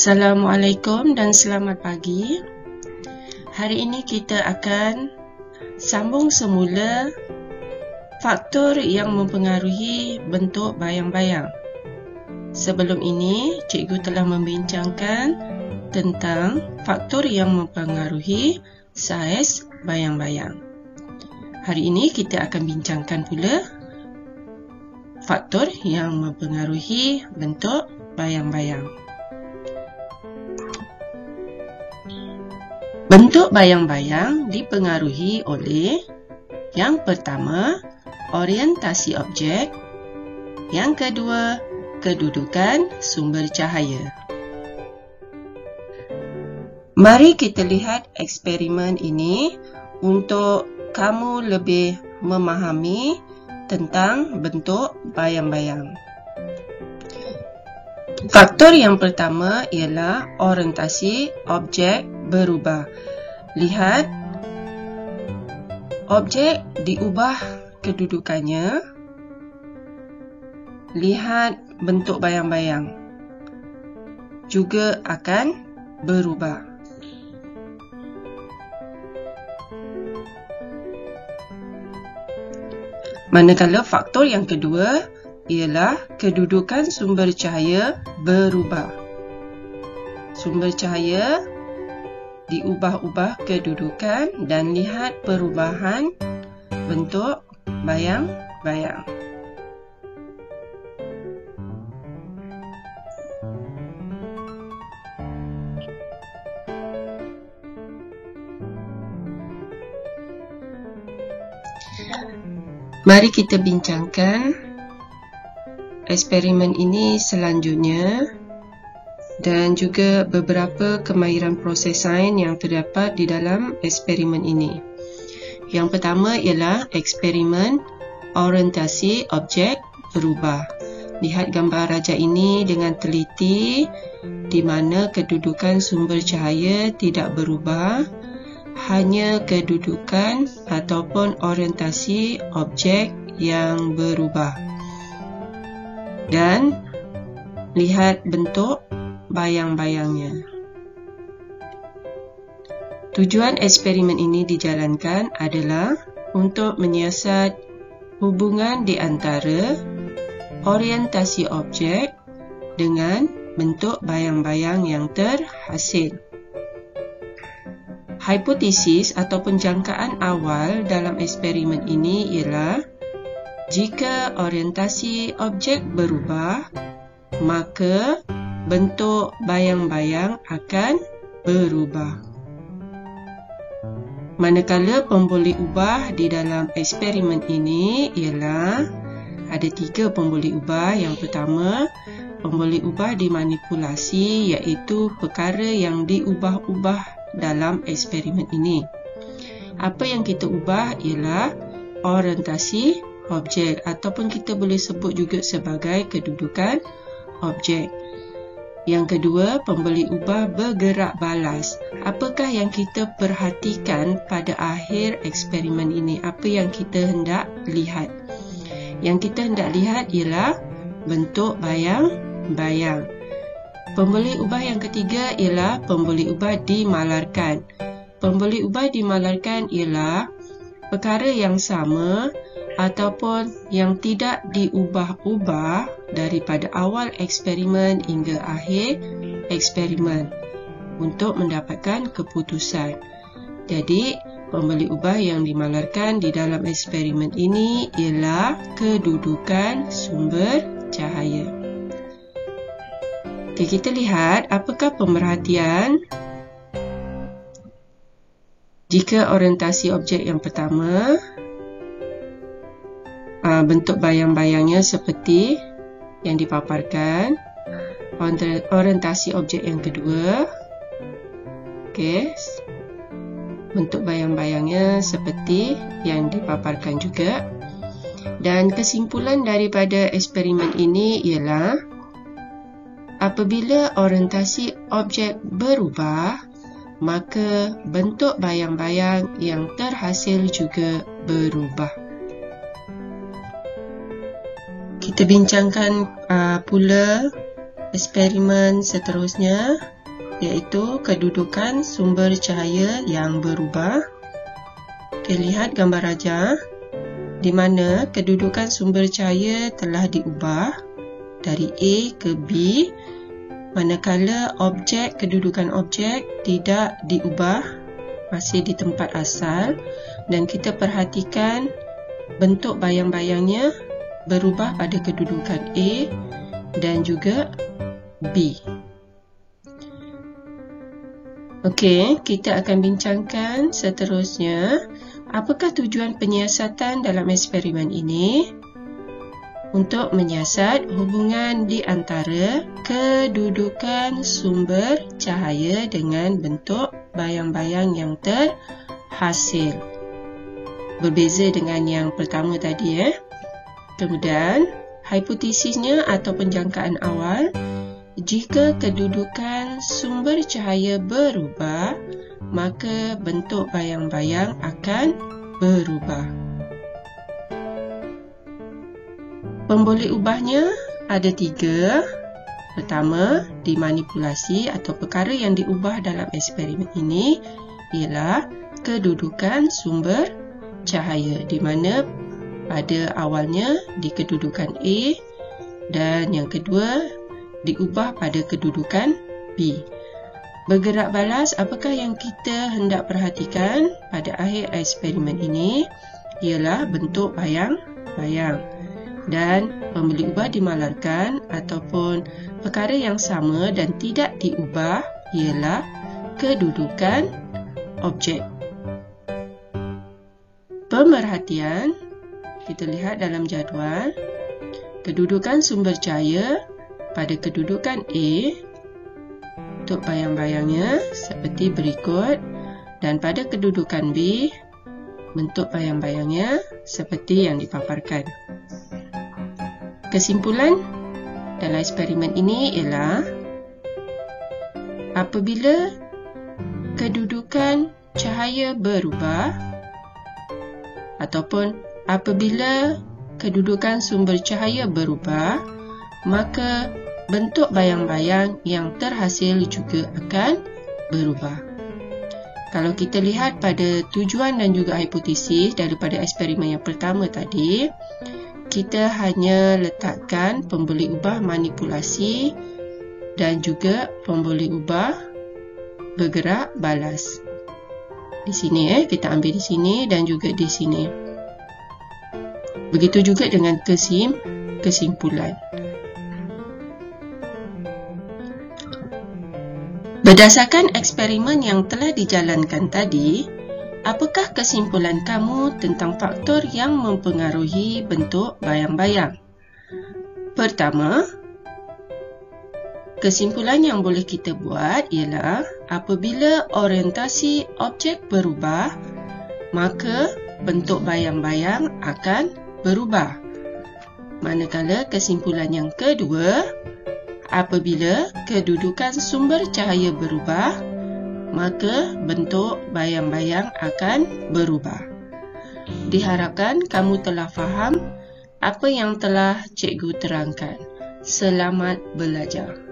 Assalamualaikum dan selamat pagi. Hari ini kita akan sambung semula faktor yang mempengaruhi bentuk bayang-bayang. Sebelum ini, cikgu telah membincangkan tentang faktor yang mempengaruhi saiz bayang-bayang. Hari ini kita akan bincangkan pula faktor yang mempengaruhi bentuk bayang-bayang. Bentuk bayang-bayang dipengaruhi oleh yang pertama, orientasi objek, yang kedua, kedudukan sumber cahaya. Mari kita lihat eksperimen ini untuk kamu lebih memahami tentang bentuk bayang-bayang. Faktor yang pertama ialah orientasi objek berubah. Lihat, objek diubah kedudukannya. Lihat bentuk bayang-bayang juga akan berubah. Manakala faktor yang kedua ialah kedudukan sumber cahaya berubah. Sumber cahaya diubah-ubah kedudukan dan lihat perubahan bentuk bayang-bayang. Mari kita bincangkan eksperimen ini selanjutnya dan juga beberapa kemahiran proses sains yang terdapat di dalam eksperimen ini. Yang pertama ialah eksperimen orientasi objek berubah. Lihat gambar raja ini dengan teliti di mana kedudukan sumber cahaya tidak berubah, hanya kedudukan ataupun orientasi objek yang berubah. Dan lihat bentuk bayang-bayangnya. Tujuan eksperimen ini dijalankan adalah untuk menyiasat hubungan di antara orientasi objek dengan bentuk bayang-bayang yang terhasil. Hipotesis ataupun jangkaan awal dalam eksperimen ini ialah jika orientasi objek berubah, maka bentuk bayang-bayang akan berubah. Manakala pemboleh ubah di dalam eksperimen ini ialah ada 3 pemboleh ubah. Yang pertama, pemboleh ubah dimanipulasi, iaitu perkara yang diubah-ubah dalam eksperimen ini. Apa yang kita ubah ialah orientasi objek ataupun kita boleh sebut juga sebagai kedudukan objek. Yang kedua, pembeli ubah bergerak balas. Apakah yang kita perhatikan pada akhir eksperimen ini? Apa yang kita hendak lihat? Yang kita hendak lihat ialah bentuk bayang-bayang. Pembeli ubah yang ketiga ialah pembeli ubah dimalarkan. Pembeli ubah dimalarkan ialah perkara yang sama ataupun yang tidak diubah-ubah daripada awal eksperimen hingga akhir eksperimen untuk mendapatkan keputusan. Jadi, pembeli ubah yang dimalarkan di dalam eksperimen ini ialah kedudukan sumber cahaya. Okay, kita lihat apakah pemerhatian jika orientasi objek yang pertama bentuk bayang-bayangnya seperti yang dipaparkan. Orientasi objek yang kedua, okay, bentuk bayang-bayangnya seperti yang dipaparkan juga. Dan kesimpulan daripada eksperimen ini ialah apabila orientasi objek berubah, maka bentuk bayang-bayang yang terhasil juga berubah. Kita bincangkan pula eksperimen seterusnya, iaitu kedudukan sumber cahaya yang berubah. Kita lihat gambar raja, di mana kedudukan sumber cahaya telah diubah dari A ke B, manakala kedudukan objek tidak diubah, masih di tempat asal, dan kita perhatikan bentuk bayang-bayangnya berubah pada kedudukan A dan juga B. Okey, kita akan bincangkan seterusnya. Apakah tujuan penyiasatan dalam eksperimen ini? Untuk menyiasat hubungan di antara kedudukan sumber cahaya dengan bentuk bayang-bayang yang terhasil. Berbeza dengan yang pertama tadi. Kemudian, hipotesisnya atau penjangkaan awal, jika kedudukan sumber cahaya berubah, maka bentuk bayang-bayang akan berubah. Pemboleh ubahnya ada 3. Pertama, dimanipulasi atau perkara yang diubah dalam eksperimen ini ialah kedudukan sumber cahaya, di mana pada awalnya di kedudukan A dan yang kedua diubah pada kedudukan B. Bergerak balas, apakah yang kita hendak perhatikan pada akhir eksperimen ini ialah bentuk bayang-bayang. Dan pemboleh ubah dimalarkan ataupun perkara yang sama dan tidak diubah ialah kedudukan objek. Pemerhatian, kita lihat dalam jadual, kedudukan sumber cahaya pada kedudukan A untuk bayang-bayangnya seperti berikut, dan pada kedudukan B bentuk bayang-bayangnya seperti yang dipaparkan. Kesimpulan dalam eksperimen ini ialah apabila kedudukan cahaya berubah ataupun apabila kedudukan sumber cahaya berubah, maka bentuk bayang-bayang yang terhasil juga akan berubah. Kalau kita lihat pada tujuan dan juga hipotesis daripada eksperimen yang pertama tadi, kita hanya letakkan pemboleh ubah manipulasi dan juga pemboleh ubah bergerak balas. Di sini kita ambil di sini dan juga di sini. Begitu juga dengan kesimpulan. Berdasarkan eksperimen yang telah dijalankan tadi, apakah kesimpulan kamu tentang faktor yang mempengaruhi bentuk bayang-bayang? Pertama, kesimpulan yang boleh kita buat ialah apabila orientasi objek berubah, maka bentuk bayang-bayang akan berubah. Manakala kesimpulan yang kedua, apabila kedudukan sumber cahaya berubah, maka bentuk bayang-bayang akan berubah. Diharapkan kamu telah faham apa yang telah cikgu terangkan. Selamat belajar.